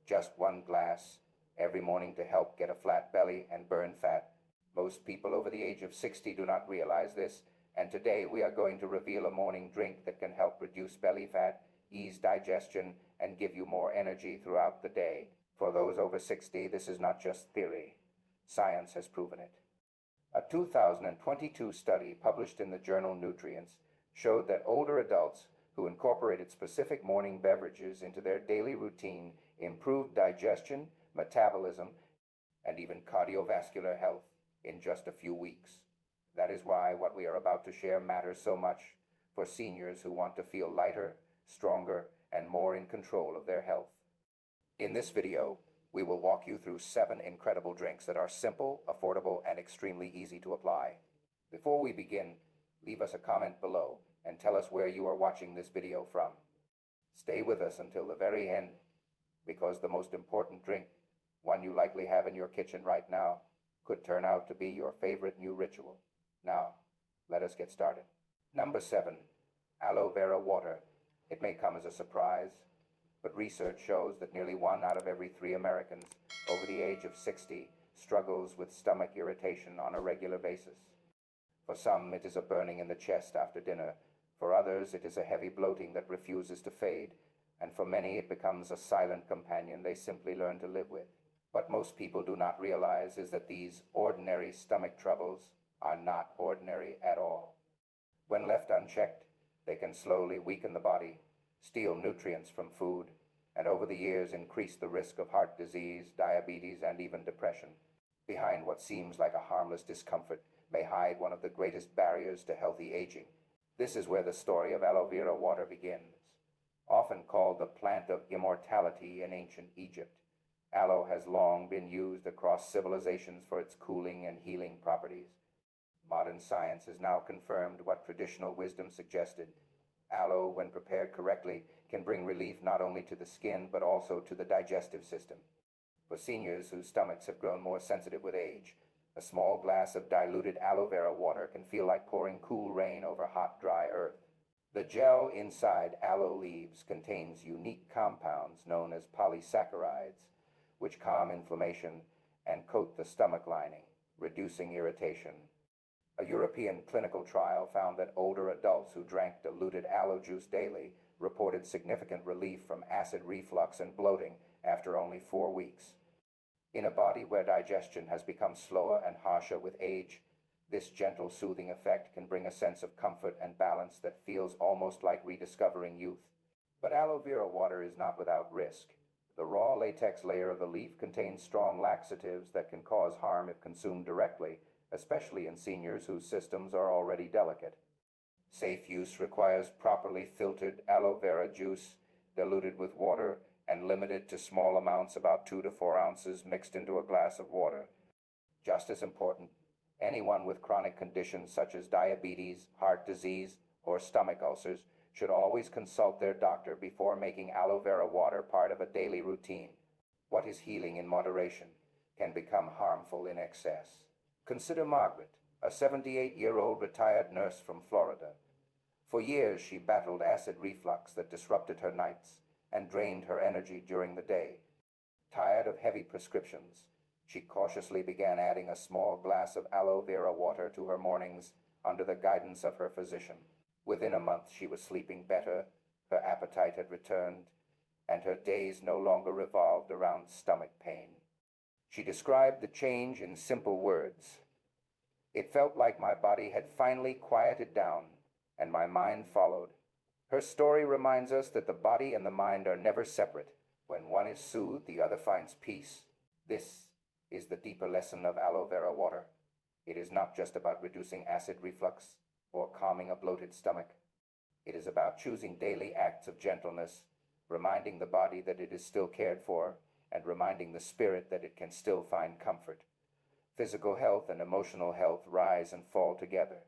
Just one glass every morning to help get a flat belly and burn fat. Most people over the age of 60 do not realize this, and today we are going to reveal a morning drink that can help reduce belly fat, ease digestion, and give you more energy throughout the day. For those over 60, this is not just theory. Science has proven it. A 2022 study published in the journal Nutrients showed that older adults who incorporated specific morning beverages into their daily routine improved digestion, metabolism, and even cardiovascular health in just a few weeks. That is why what we are about to share matters so much for seniors who want to feel lighter, stronger, and more in control of their health. In this video, we will walk you through 7 incredible drinks that are simple, affordable, and extremely easy to apply. Before we begin, leave us a comment below and tell us where you are watching this video from. Stay with us until the very end, because the most important drink, one you likely have in your kitchen right now, could turn out to be your favorite new ritual. Now, let us get started. Number 7, aloe vera water. It may come as a surprise, but research shows that nearly 1 out of every 3 Americans over the age of 60 struggles with stomach irritation on a regular basis. For some, it is a burning in the chest after dinner. For others, it is a heavy bloating that refuses to fade. And for many, it becomes a silent companion they simply learn to live with. What most people do not realize is that these ordinary stomach troubles are not ordinary at all. When left unchecked, they can slowly weaken the body, steal nutrients from food, and over the years increase the risk of heart disease, diabetes, and even depression. Behind what seems like a harmless discomfort may hide one of the greatest barriers to healthy aging. This is where the story of aloe vera water begins. Often called the plant of immortality in ancient Egypt, aloe has long been used across civilizations for its cooling and healing properties. Modern science has now confirmed what traditional wisdom suggested. Aloe, when prepared correctly, can bring relief not only to the skin but also to the digestive system. For seniors whose stomachs have grown more sensitive with age, a small glass of diluted aloe vera water can feel like pouring cool rain over hot, dry earth. The gel inside aloe leaves contains unique compounds known as polysaccharides, which calm inflammation and coat the stomach lining, reducing irritation. A European clinical trial found that older adults who drank diluted aloe juice daily reported significant relief from acid reflux and bloating after only 4 weeks. In a body where digestion has become slower and harsher with age, this gentle soothing effect can bring a sense of comfort and balance that feels almost like rediscovering youth. But aloe vera water is not without risk. The raw latex layer of the leaf contains strong laxatives that can cause harm if consumed directly, especially in seniors whose systems are already delicate. Safe use requires properly filtered aloe vera juice, diluted with water, and limited to small amounts, about 2 to 4 ounces, mixed into a glass of water. Just as important, anyone with chronic conditions such as diabetes, heart disease, or stomach ulcers should always consult their doctor before making aloe vera water part of a daily routine. What is healing in moderation can become harmful in excess. Consider Margaret, a 78-year-old retired nurse from Florida. For years, she battled acid reflux that disrupted her nights and drained her energy during the day. Tired of heavy prescriptions, she cautiously began adding a small glass of aloe vera water to her mornings under the guidance of her physician. Within a month, she was sleeping better, her appetite had returned, and her days no longer revolved around stomach pain. She described the change in simple words. "It felt like my body had finally quieted down, and my mind followed." Her story reminds us that the body and the mind are never separate. When one is soothed, the other finds peace. This is the deeper lesson of aloe vera water. It is not just about reducing acid reflux or calming a bloated stomach. It is about choosing daily acts of gentleness, reminding the body that it is still cared for, and reminding the spirit that it can still find comfort. Physical health and emotional health rise and fall together.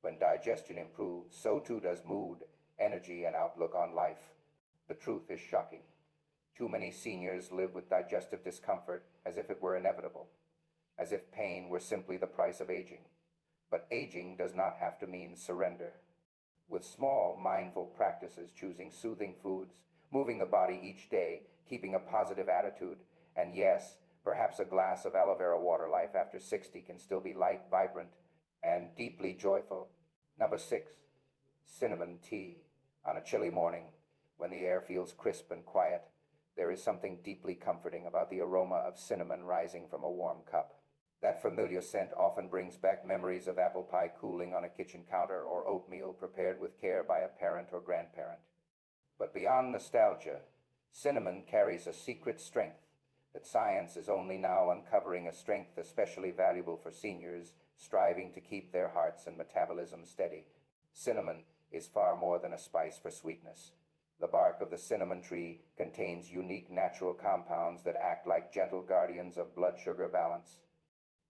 When digestion improves, so too does mood, energy, and outlook on life. The truth is shocking. Too many seniors live with digestive discomfort as if it were inevitable, as if pain were simply the price of aging. But aging does not have to mean surrender. With small, mindful practices, choosing soothing foods, moving the body each day, keeping a positive attitude, and yes, perhaps a glass of aloe vera water life after 60 can still be light, vibrant, and deeply joyful. Number 6, cinnamon tea. On a chilly morning, when the air feels crisp and quiet, there is something deeply comforting about the aroma of cinnamon rising from a warm cup. That familiar scent often brings back memories of apple pie cooling on a kitchen counter or oatmeal prepared with care by a parent or grandparent. But beyond nostalgia, cinnamon carries a secret strength that science is only now uncovering, a strength especially valuable for seniors striving to keep their hearts and metabolism steady. Cinnamon is far more than a spice for sweetness. The bark of the cinnamon tree contains unique natural compounds that act like gentle guardians of blood sugar balance.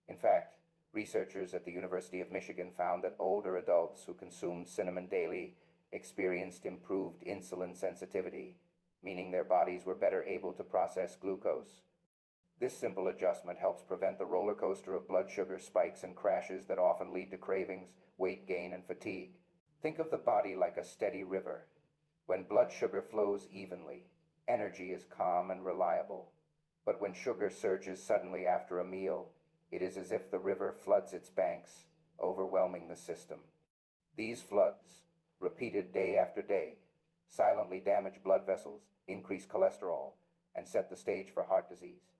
In fact, researchers at the University of Michigan found that older adults who consumed cinnamon daily experienced improved insulin sensitivity, meaning their bodies were better able to process glucose. This simple adjustment helps prevent the roller coaster of blood sugar spikes and crashes that often lead to cravings, weight gain, and fatigue. Think of the body like a steady river. When blood sugar flows evenly, energy is calm and reliable. But when sugar surges suddenly after a meal, it is as if the river floods its banks, overwhelming the system. These floods, repeated day after day, silently damage blood vessels, increase cholesterol, and set the stage for heart disease.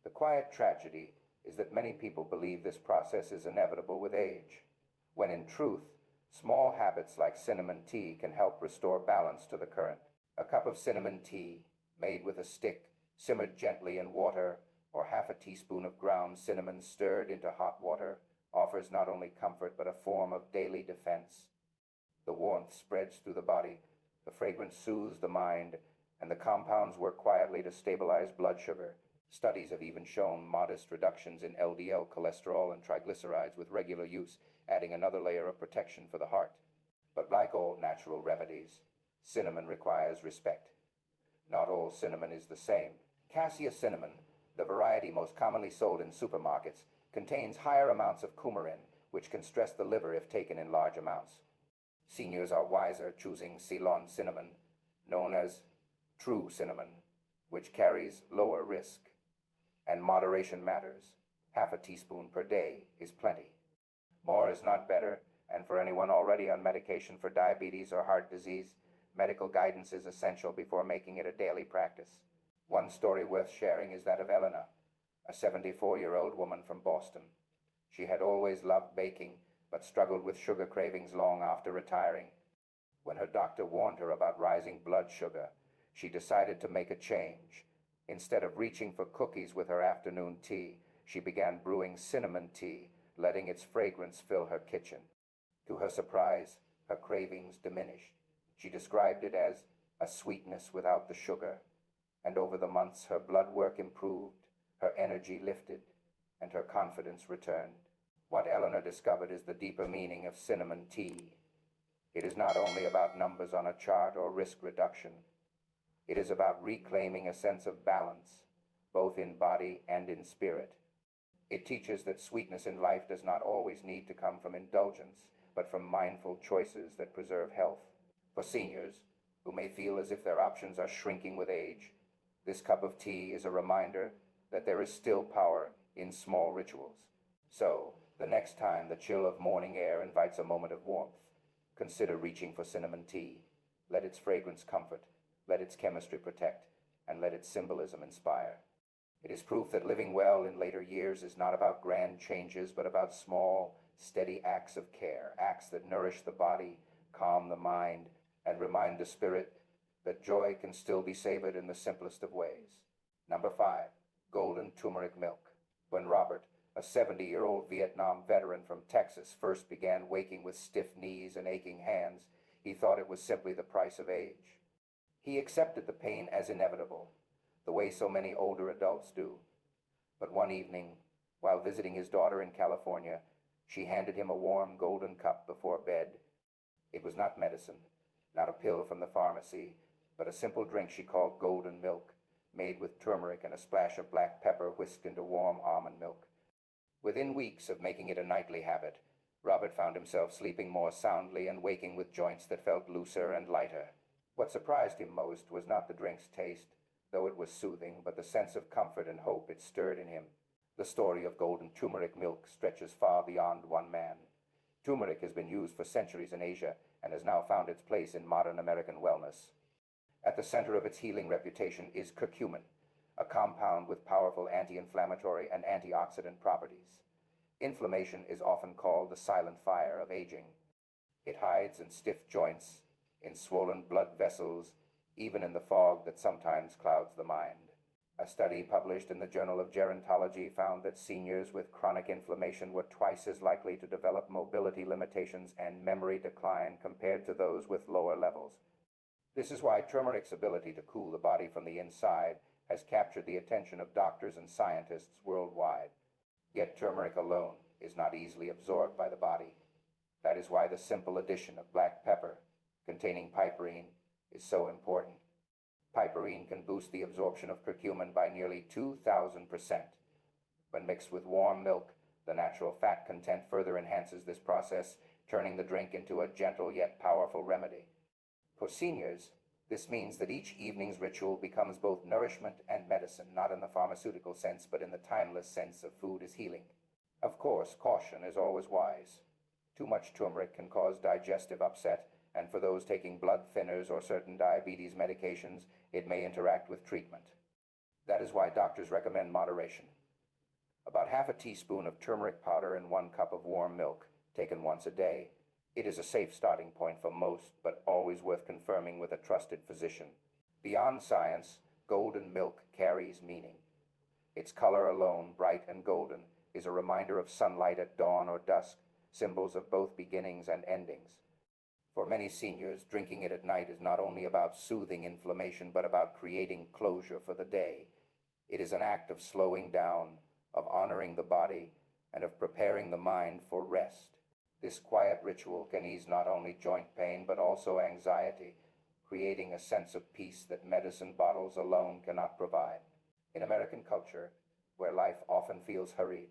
The quiet tragedy is that many people believe this process is inevitable with age, when in truth, small habits like cinnamon tea can help restore balance to the current. A cup of cinnamon tea, made with a stick, simmered gently in water, or half a teaspoon of ground cinnamon stirred into hot water, offers not only comfort but a form of daily defense. The warmth spreads through the body, the fragrance soothes the mind, and the compounds work quietly to stabilize blood sugar. Studies have even shown modest reductions in LDL cholesterol and triglycerides with regular use, adding another layer of protection for the heart. But like all natural remedies, cinnamon requires respect. Not all cinnamon is the same. Cassia cinnamon, the variety most commonly sold in supermarkets, contains higher amounts of coumarin, which can stress the liver if taken in large amounts. Seniors are wiser choosing Ceylon cinnamon, known as true cinnamon, which carries lower risk. And moderation matters. Half a teaspoon per day is plenty. More is not better, and for anyone already on medication for diabetes or heart disease, medical guidance is essential before making it a daily practice. One story worth sharing is that of Eleanor, a 74-year-old woman from Boston. She had always loved baking, but struggled with sugar cravings long after retiring. When her doctor warned her about rising blood sugar, she decided to make a change. Instead of reaching for cookies with her afternoon tea, she began brewing cinnamon tea, letting its fragrance fill her kitchen. To her surprise, her cravings diminished. She described it as a sweetness without the sugar, and over the months her blood work improved, her energy lifted, and her confidence returned. What Eleanor discovered is the deeper meaning of cinnamon tea. It is not only about numbers on a chart or risk reduction. It is about reclaiming a sense of balance, both in body and in spirit. It teaches that sweetness in life does not always need to come from indulgence, but from mindful choices that preserve health. For seniors, who may feel as if their options are shrinking with age, this cup of tea is a reminder that there is still power in small rituals. So, the next time the chill of morning air invites a moment of warmth, consider reaching for cinnamon tea. Let its fragrance comfort, let its chemistry protect, and let its symbolism inspire. It is proof that living well in later years is not about grand changes, but about small, steady acts of care, acts that nourish the body, calm the mind, and remind the spirit that joy can still be savored in the simplest of ways. Number 5, golden turmeric milk. When Robert, a 70-year-old Vietnam veteran from Texas, first began waking with stiff knees and aching hands, he thought it was simply the price of age. He accepted the pain as inevitable, the way so many older adults do. But one evening, while visiting his daughter in California, she handed him a warm golden cup before bed. It was not medicine, not a pill from the pharmacy, but a simple drink she called golden milk, made with turmeric and a splash of black pepper whisked into warm almond milk. Within weeks of making it a nightly habit, Robert found himself sleeping more soundly and waking with joints that felt looser and lighter. What surprised him most was not the drink's taste, though it was soothing, but the sense of comfort and hope it stirred in him. The story of golden turmeric milk stretches far beyond one man. Turmeric has been used for centuries in Asia and has now found its place in modern American wellness. At the center of its healing reputation is curcumin, a compound with powerful anti-inflammatory and antioxidant properties. Inflammation is often called the silent fire of aging. It hides in stiff joints, in swollen blood vessels, even in the fog that sometimes clouds the mind. A study published in the Journal of Gerontology found that seniors with chronic inflammation were twice as likely to develop mobility limitations and memory decline compared to those with lower levels. This is why turmeric's ability to cool the body from the inside has captured the attention of doctors and scientists worldwide. Yet turmeric alone is not easily absorbed by the body. That is why the simple addition of black pepper, containing piperine, is so important. Piperine can boost the absorption of curcumin by nearly 2,000%. When mixed with warm milk, the natural fat content further enhances this process, turning the drink into a gentle yet powerful remedy. For seniors, this means that each evening's ritual becomes both nourishment and medicine, not in the pharmaceutical sense, but in the timeless sense of food as healing. Of course, caution is always wise. Too much turmeric can cause digestive upset, and for those taking blood thinners or certain diabetes medications, it may interact with treatment. That is why doctors recommend moderation. About half a teaspoon of turmeric powder in 1 cup of warm milk, taken once a day. It is a safe starting point for most, but always worth confirming with a trusted physician. Beyond science, golden milk carries meaning. Its color alone, bright and golden, is a reminder of sunlight at dawn or dusk, symbols of both beginnings and endings. For many seniors, drinking it at night is not only about soothing inflammation, but about creating closure for the day. It is an act of slowing down, of honoring the body, and of preparing the mind for rest. This quiet ritual can ease not only joint pain, but also anxiety, creating a sense of peace that medicine bottles alone cannot provide. In American culture, where life often feels hurried,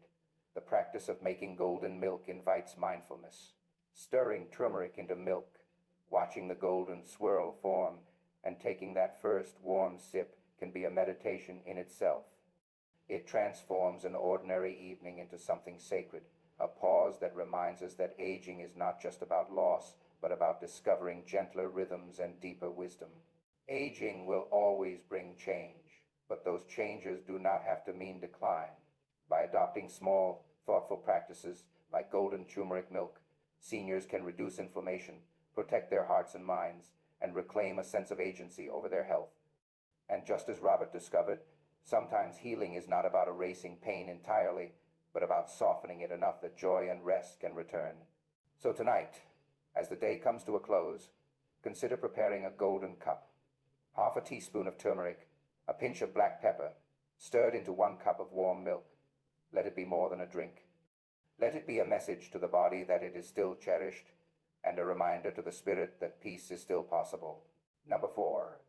the practice of making golden milk invites mindfulness. Stirring turmeric into milk, watching the golden swirl form, and taking that first warm sip can be a meditation in itself. It transforms an ordinary evening into something sacred, a pause that reminds us that aging is not just about loss, but about discovering gentler rhythms and deeper wisdom. Aging will always bring change, but those changes do not have to mean decline. By adopting small, thoughtful practices like golden turmeric milk, seniors can reduce inflammation, protect their hearts and minds, and reclaim a sense of agency over their health. And just as Robert discovered, sometimes healing is not about erasing pain entirely, but about softening it enough that joy and rest can return. So tonight, as the day comes to a close, consider preparing a golden cup. Half a teaspoon of turmeric, a pinch of black pepper, stirred into 1 cup of warm milk. Let it be more than a drink. Let it be a message to the body that it is still cherished, and a reminder to the spirit that peace is still possible. Number 4,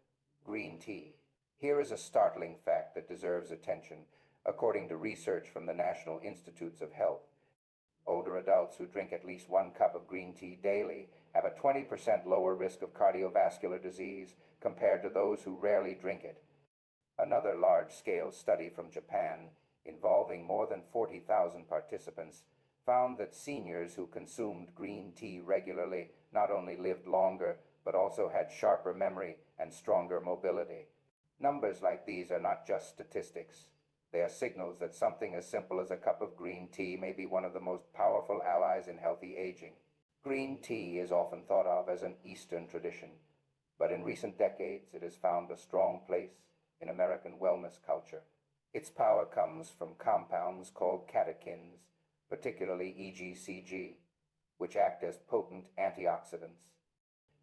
green tea. Here is a startling fact that deserves attention. According to research from the National Institutes of Health, older adults who drink at least 1 cup of green tea daily have a 20% lower risk of cardiovascular disease compared to those who rarely drink it. Another large-scale study from Japan, involving more than 40,000 participants, found that seniors who consumed green tea regularly not only lived longer, but also had sharper memory and stronger mobility. Numbers like these are not just statistics. They are signals that something as simple as a cup of green tea may be one of the most powerful allies in healthy aging. Green tea is often thought of as an Eastern tradition, but in recent decades it has found a strong place in American wellness culture. Its power comes from compounds called catechins, particularly EGCG, which act as potent antioxidants.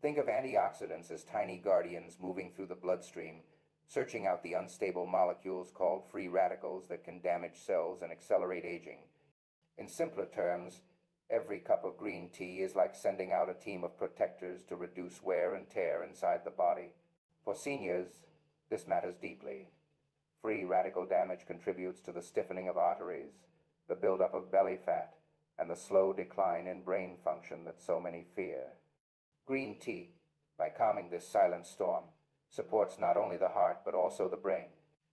Think of antioxidants as tiny guardians moving through the bloodstream, searching out the unstable molecules called free radicals that can damage cells and accelerate aging. In simpler terms, every cup of green tea is like sending out a team of protectors to reduce wear and tear inside the body. For seniors, this matters deeply. Free radical damage contributes to the stiffening of arteries, the buildup of belly fat, and the slow decline in brain function that so many fear. Green tea, by calming this silent storm, supports not only the heart but also the brain.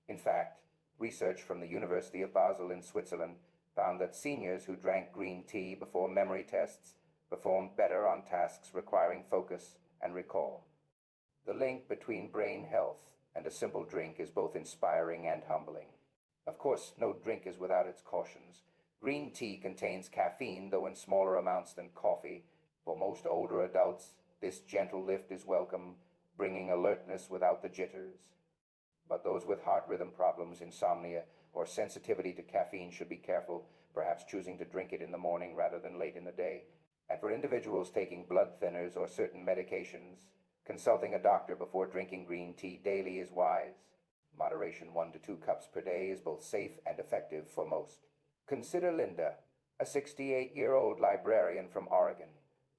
In fact, research from the University of Basel in Switzerland found that seniors who drank green tea before memory tests performed better on tasks requiring focus and recall. The link between brain health and a simple drink is both inspiring and humbling. Of course, no drink is without its cautions. Green tea contains caffeine, though in smaller amounts than coffee. For most older adults, this gentle lift is welcome, bringing alertness without the jitters. But those with heart rhythm problems, insomnia, or sensitivity to caffeine should be careful, perhaps choosing to drink it in the morning rather than late in the day. And for individuals taking blood thinners or certain medications, consulting a doctor before drinking green tea daily is wise. Moderation 1 to 2 cups per day is both safe and effective for most. Consider Linda, a 68-year-old librarian from Oregon.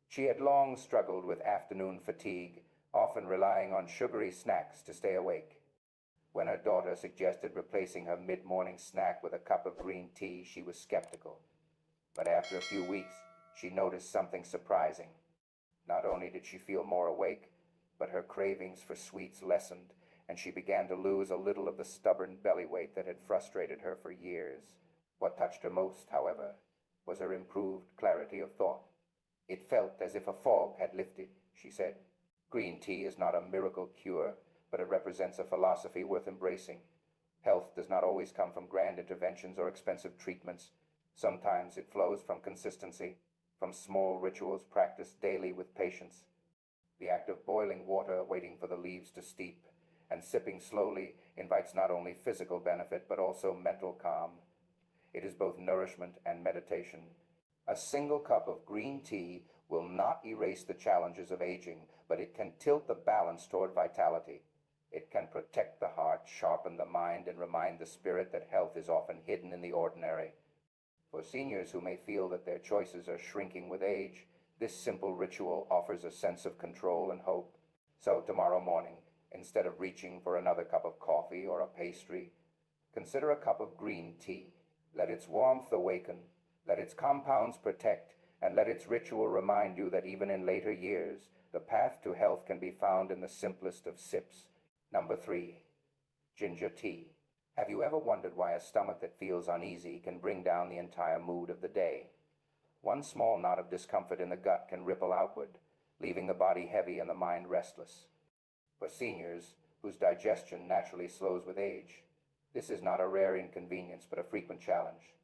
She had long struggled with afternoon fatigue, often relying on sugary snacks to stay awake. When her daughter suggested replacing her mid-morning snack with a cup of green tea, she was skeptical. But after a few weeks, she noticed something surprising. Not only did she feel more awake, but her cravings for sweets lessened, and she began to lose a little of the stubborn belly weight that had frustrated her for years. What touched her most, however, was her improved clarity of thought. It felt as if a fog had lifted, she said. Green tea is not a miracle cure, but it represents a philosophy worth embracing. Health does not always come from grand interventions or expensive treatments. Sometimes it flows from consistency, from small rituals practiced daily with patience. The act of boiling water, waiting for the leaves to steep, and sipping slowly invites not only physical benefit but also mental calm. It is both nourishment and meditation. A single cup of green tea will not erase the challenges of aging, but it can tilt the balance toward vitality. It can protect the heart, sharpen the mind, and remind the spirit that health is often hidden in the ordinary. For seniors who may feel that their choices are shrinking with age, this simple ritual offers a sense of control and hope. So tomorrow morning, instead of reaching for another cup of coffee or a pastry, consider a cup of green tea. Let its warmth awaken, let its compounds protect, and let its ritual remind you that even in later years, the path to health can be found in the simplest of sips. Number 3, ginger tea. Have you ever wondered why a stomach that feels uneasy can bring down the entire mood of the day? One small knot of discomfort in the gut can ripple outward, leaving the body heavy and the mind restless. For seniors, whose digestion naturally slows with age, this is not a rare inconvenience but a frequent challenge.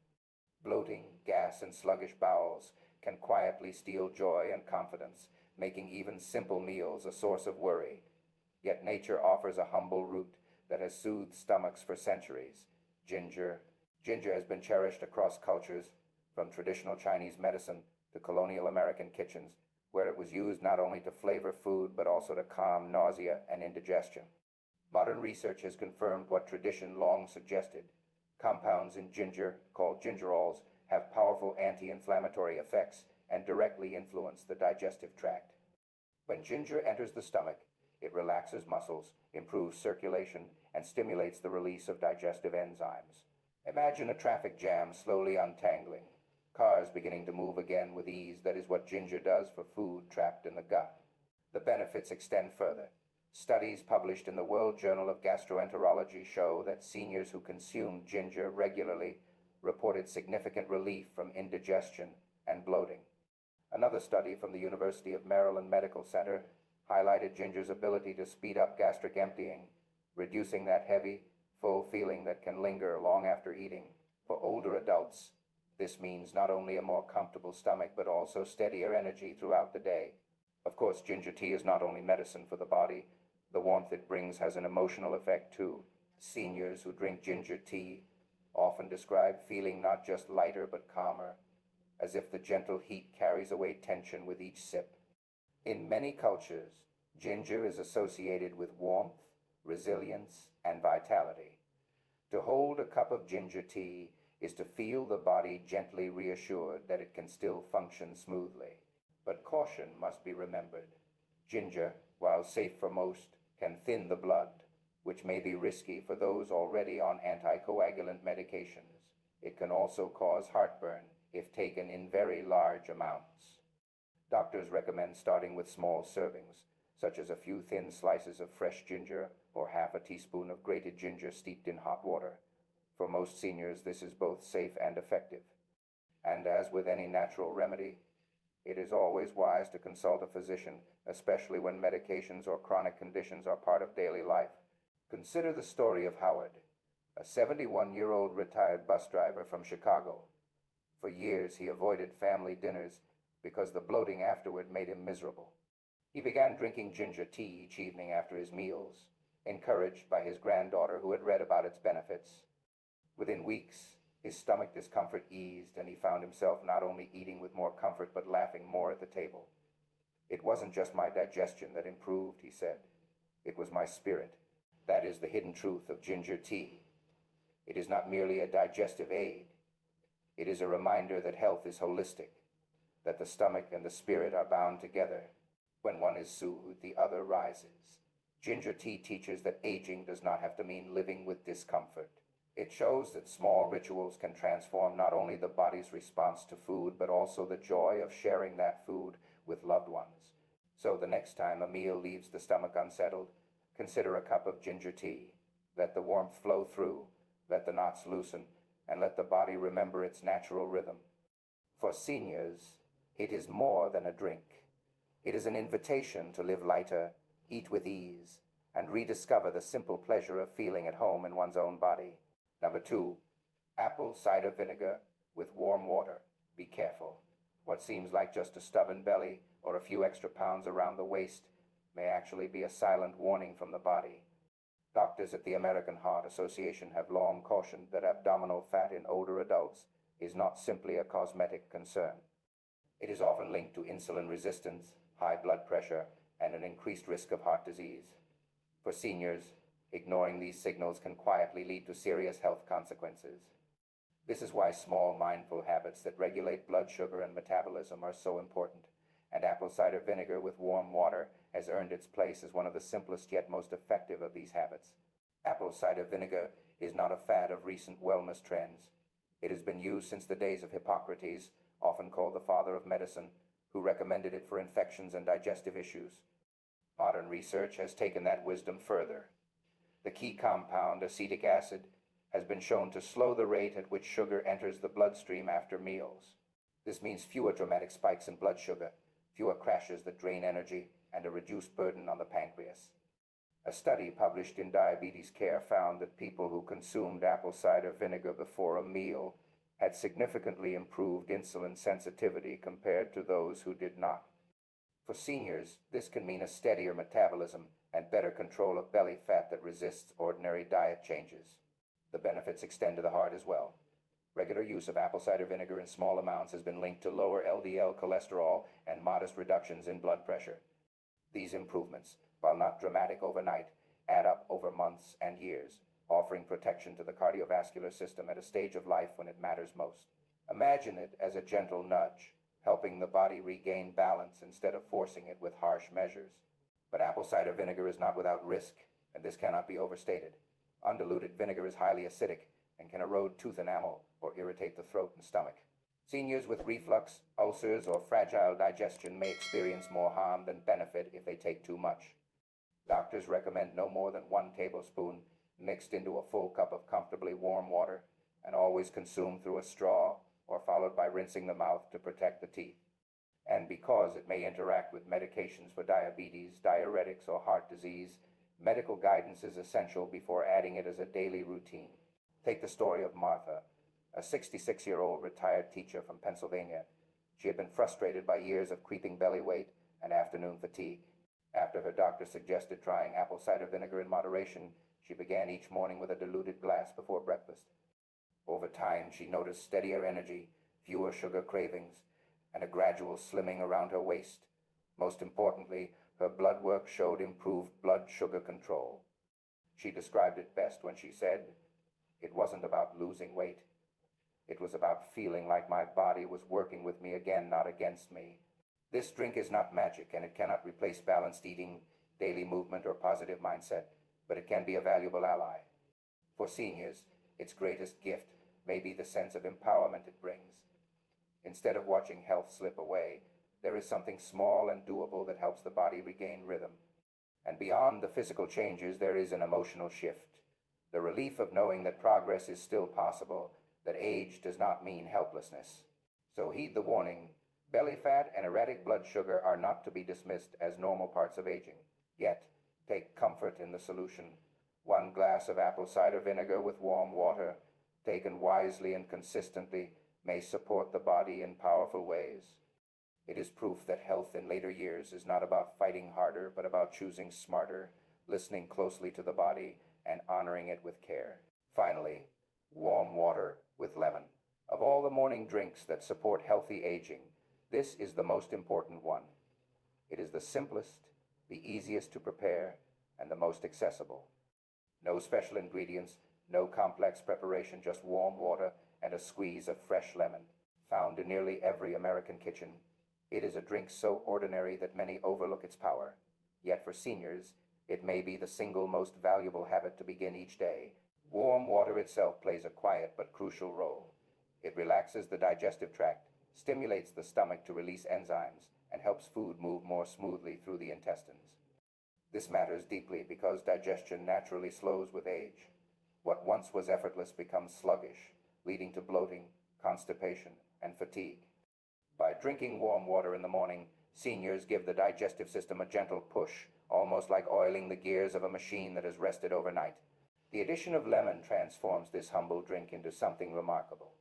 Bloating, gas, and sluggish bowels can quietly steal joy and confidence, making even simple meals a source of worry. Yet nature offers a humble root that has soothed stomachs for centuries. Ginger. Ginger has been cherished across cultures, from traditional Chinese medicine to colonial American kitchens, where it was used not only to flavor food but also to calm nausea and indigestion. Modern research has confirmed what tradition long suggested. Compounds in ginger, called gingerols, have powerful anti-inflammatory effects and directly influence the digestive tract. When ginger enters the stomach, it relaxes muscles, improves circulation, and stimulates the release of digestive enzymes. Imagine a traffic jam slowly untangling, cars beginning to move again with ease. That is what ginger does for food trapped in the gut. The benefits extend further. Studies published in the World Journal of Gastroenterology show that seniors who consume ginger regularly reported significant relief from indigestion and bloating. Another study from the University of Maryland Medical Center highlighted ginger's ability to speed up gastric emptying, reducing that heavy, full feeling that can linger long after eating. For older adults, this means not only a more comfortable stomach but also steadier energy throughout the day. Of course, ginger tea is not only medicine for the body. The warmth it brings has an emotional effect too. Seniors who drink ginger tea often describe feeling not just lighter but calmer, as if the gentle heat carries away tension with each sip. In many cultures, ginger is associated with warmth, resilience, and vitality. To hold a cup of ginger tea is to feel the body gently reassured that it can still function smoothly. But caution must be remembered. Ginger, while safe for most, can thin the blood, which may be risky for those already on anticoagulant medications. It can also cause heartburn if taken in very large amounts. Doctors recommend starting with small servings, such as a few thin slices of fresh ginger or half a teaspoon of grated ginger steeped in hot water. For most seniors, this is both safe and effective. And as with any natural remedy, it is always wise to consult a physician, especially when medications or chronic conditions are part of daily life. Consider the story of Howard, a 71-year-old retired bus driver from Chicago. For years, he avoided family dinners because the bloating afterward made him miserable. He began drinking ginger tea each evening after his meals, encouraged by his granddaughter who had read about its benefits. Within weeks, his stomach discomfort eased, and he found himself not only eating with more comfort but laughing more at the table. "It wasn't just my digestion that improved," he said. "It was my spirit." That is the hidden truth of ginger tea. It is not merely a digestive aid. It is a reminder that health is holistic, that the stomach and the spirit are bound together. When one is soothed, the other rises. Ginger tea teaches that aging does not have to mean living with discomfort. It shows that small rituals can transform not only the body's response to food, but also the joy of sharing that food with loved ones. So the next time a meal leaves the stomach unsettled, consider a cup of ginger tea. Let the warmth flow through, let the knots loosen, and let the body remember its natural rhythm. For seniors, it is more than a drink. It is an invitation to live lighter, eat with ease, and rediscover the simple pleasure of feeling at home in one's own body. Number 2, apple cider vinegar with warm water. Be careful. What seems like just a stubborn belly or a few extra pounds around the waist may actually be a silent warning from the body. Doctors at the American Heart Association have long cautioned that abdominal fat in older adults is not simply a cosmetic concern. It is often linked to insulin resistance, high blood pressure, and an increased risk of heart disease. For seniors, ignoring these signals can quietly lead to serious health consequences. This is why small, mindful habits that regulate blood sugar and metabolism are so important, and apple cider vinegar with warm water has earned its place as one of the simplest yet most effective of these habits. Apple cider vinegar is not a fad of recent wellness trends. It has been used since the days of Hippocrates, often called the father of medicine, who recommended it for infections and digestive issues. Modern research has taken that wisdom further. The key compound, acetic acid, has been shown to slow the rate at which sugar enters the bloodstream after meals. This means fewer dramatic spikes in blood sugar, fewer crashes that drain energy, and a reduced burden on the pancreas. A study published in Diabetes Care found that people who consumed apple cider vinegar before a meal had significantly improved insulin sensitivity compared to those who did not. For seniors, this can mean a steadier metabolism and better control of belly fat that resists ordinary diet changes. The benefits extend to the heart as well. Regular use of apple cider vinegar in small amounts has been linked to lower LDL cholesterol and modest reductions in blood pressure. These improvements, while not dramatic overnight, add up over months and years, offering protection to the cardiovascular system at a stage of life when it matters most. Imagine it as a gentle nudge, helping the body regain balance instead of forcing it with harsh measures. But apple cider vinegar is not without risk, and this cannot be overstated. Undiluted vinegar is highly acidic and can erode tooth enamel or irritate the throat and stomach. Seniors with reflux, ulcers, or fragile digestion may experience more harm than benefit if they take too much. Doctors recommend no more than 1 tablespoon mixed into a full cup of comfortably warm water and always consumed through a straw or followed by rinsing the mouth to protect the teeth. And because it may interact with medications for diabetes, diuretics, or heart disease, medical guidance is essential before adding it as a daily routine. Take the story of Martha, a 66-year-old retired teacher from Pennsylvania. She had been frustrated by years of creeping belly weight and afternoon fatigue. After her doctor suggested trying apple cider vinegar in moderation, she began each morning with a diluted glass before breakfast. Over time, she noticed steadier energy, fewer sugar cravings, and a gradual slimming around her waist. Most importantly, her blood work showed improved blood sugar control. She described it best when she said, "It wasn't about losing weight. It was about feeling like my body was working with me again, not against me." This drink is not magic, and it cannot replace balanced eating, daily movement, or positive mindset, but it can be a valuable ally. For seniors, its greatest gift may be the sense of empowerment it brings. Instead of watching health slip away, there is something small and doable that helps the body regain rhythm. And beyond the physical changes, there is an emotional shift. The relief of knowing that progress is still possible, that age does not mean helplessness. So heed the warning. Belly fat and erratic blood sugar are not to be dismissed as normal parts of aging. Yet, take comfort in the solution. 1 glass of apple cider vinegar with warm water, taken wisely and consistently, may support the body in powerful ways. It is proof that health in later years is not about fighting harder, but about choosing smarter, listening closely to the body, and honoring it with care. Finally, warm water with lemon. Of all the morning drinks that support healthy aging, this is the most important one. It is the simplest, the easiest to prepare, and the most accessible. No special ingredients, no complex preparation, just warm water and a squeeze of fresh lemon, found in nearly every American kitchen. It is a drink so ordinary that many overlook its power. Yet for seniors, it may be the single most valuable habit to begin each day. Warm water itself plays a quiet but crucial role. It relaxes the digestive tract, stimulates the stomach to release enzymes, and helps food move more smoothly through the intestines. This matters deeply because digestion naturally slows with age. What once was effortless becomes sluggish, leading to bloating, constipation, and fatigue. By drinking warm water in the morning, seniors give the digestive system a gentle push, almost like oiling the gears of a machine that has rested overnight. The addition of lemon transforms this humble drink into something remarkable.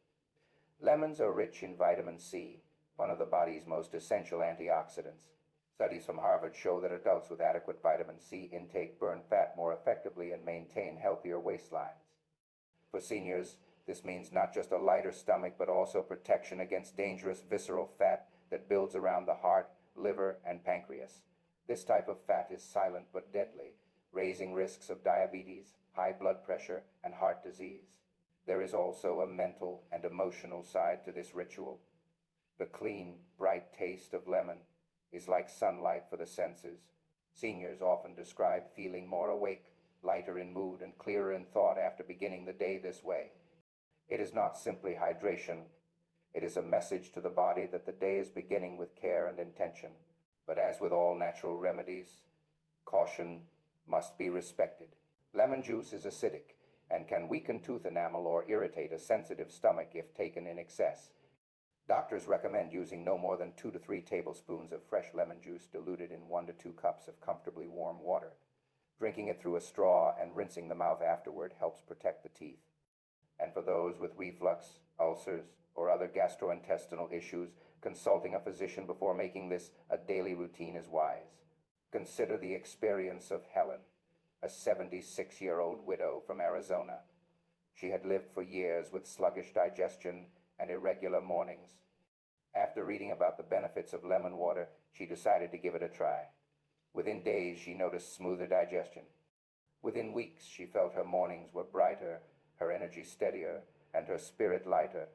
Lemons are rich in vitamin C, one of the body's most essential antioxidants. Studies from Harvard show that adults with adequate vitamin C intake burn fat more effectively and maintain healthier waistlines. For seniors, this means not just a lighter stomach, but also protection against dangerous visceral fat that builds around the heart, liver, and pancreas. This type of fat is silent but deadly, raising risks of diabetes, high blood pressure, and heart disease. There is also a mental and emotional side to this ritual. The clean, bright taste of lemon is like sunlight for the senses. Seniors often describe feeling more awake, lighter in mood, and clearer in thought after beginning the day this way. It is not simply hydration. It is a message to the body that the day is beginning with care and intention. But as with all natural remedies, caution must be respected. Lemon juice is acidic and can weaken tooth enamel or irritate a sensitive stomach if taken in excess. Doctors recommend using no more than 2 to 3 tablespoons of fresh lemon juice diluted in 1 to 2 cups of comfortably warm water. Drinking it through a straw and rinsing the mouth afterward helps protect the teeth. And for those with reflux, ulcers, or other gastrointestinal issues, consulting a physician before making this a daily routine is wise. Consider the experience of Helen, a 76-year-old widow from Arizona. She had lived for years with sluggish digestion and irregular mornings. After reading about the benefits of lemon water, she decided to give it a try. Within days, she noticed smoother digestion. Within weeks, she felt her mornings were brighter, her energy steadier, and her spirit lighter.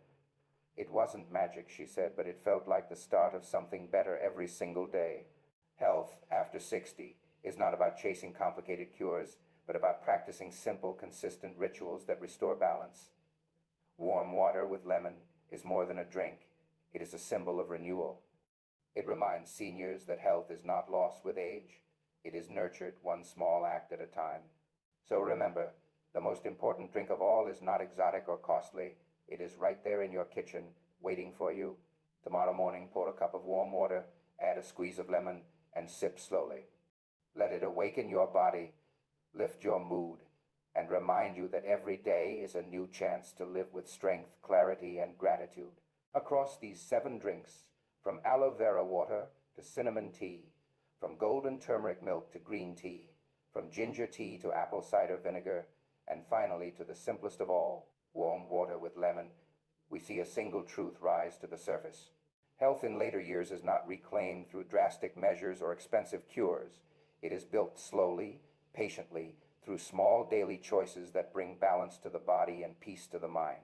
It wasn't magic, she said, but it felt like the start of something better every single day. Health after 60 is not about chasing complicated cures, but about practicing simple, consistent rituals that restore balance. Warm water with lemon is more than a drink. It is a symbol of renewal. It reminds seniors that health is not lost with age. It is nurtured one small act at a time. So remember, the most important drink of all is not exotic or costly. It is right there in your kitchen, waiting for you. Tomorrow morning, pour a cup of warm water, add a squeeze of lemon, and sip slowly. Let it awaken your body, lift your mood, and remind you that every day is a new chance to live with strength, clarity, and gratitude. Across these 7 drinks, from aloe vera water to cinnamon tea, from golden turmeric milk to green tea, from ginger tea to apple cider vinegar, and finally to the simplest of all, warm water with lemon, we see a single truth rise to the surface. Health in later years is not reclaimed through drastic measures or expensive cures. It is built slowly, patiently, through small daily choices that bring balance to the body and peace to the mind.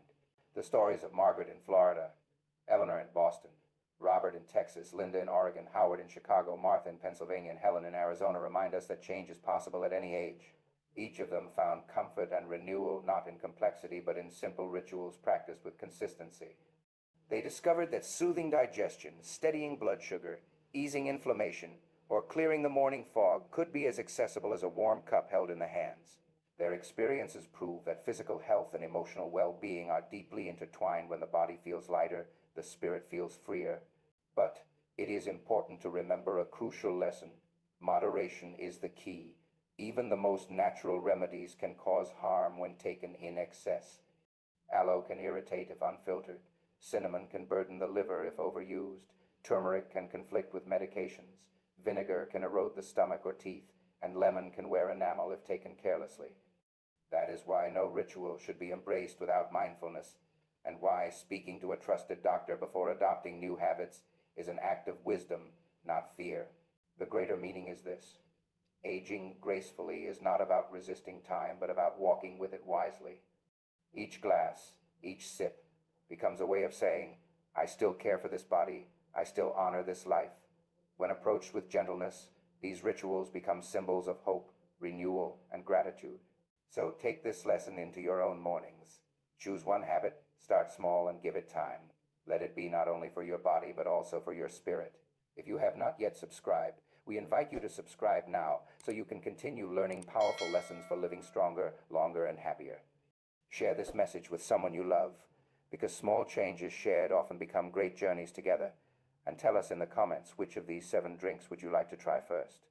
The stories of Margaret in Florida, Eleanor in Boston, Robert in Texas, Linda in Oregon, Howard in Chicago, Martha in Pennsylvania, and Helen in Arizona remind us that change is possible at any age. Each of them found comfort and renewal not in complexity, but in simple rituals practiced with consistency. They discovered that soothing digestion, steadying blood sugar, easing inflammation, or clearing the morning fog could be as accessible as a warm cup held in the hands. Their experiences prove that physical health and emotional well-being are deeply intertwined. When the body feels lighter, the spirit feels freer. But it is important to remember a crucial lesson. Moderation is the key. Even the most natural remedies can cause harm when taken in excess. Aloe can irritate if unfiltered. Cinnamon can burden the liver if overused. Turmeric can conflict with medications. Vinegar can erode the stomach or teeth. And lemon can wear enamel if taken carelessly. That is why no ritual should be embraced without mindfulness, and why speaking to a trusted doctor before adopting new habits is an act of wisdom, not fear. The greater meaning is this: aging gracefully is not about resisting time, but about walking with it wisely. Each glass, each sip, becomes a way of saying, I still care for this body, I still honor this life. When approached with gentleness, these rituals become symbols of hope, renewal, and gratitude. So take this lesson into your own mornings. Choose one habit, start small, and give it time. Let it be not only for your body, but also for your spirit. If you have not yet subscribed, we invite you to subscribe now so you can continue learning powerful lessons for living stronger, longer, and happier. Share this message with someone you love, because small changes shared often become great journeys together. And tell us in the comments which of these 7 drinks would you like to try first.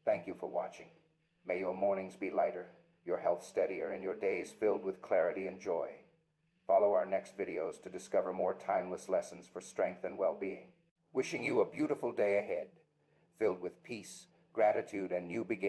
Thank you for watching. May your mornings be lighter, your health steadier, and your days filled with clarity and joy. Follow our next videos to discover more timeless lessons for strength and well-being. Wishing you a beautiful day ahead, filled with peace, gratitude, and new beginnings.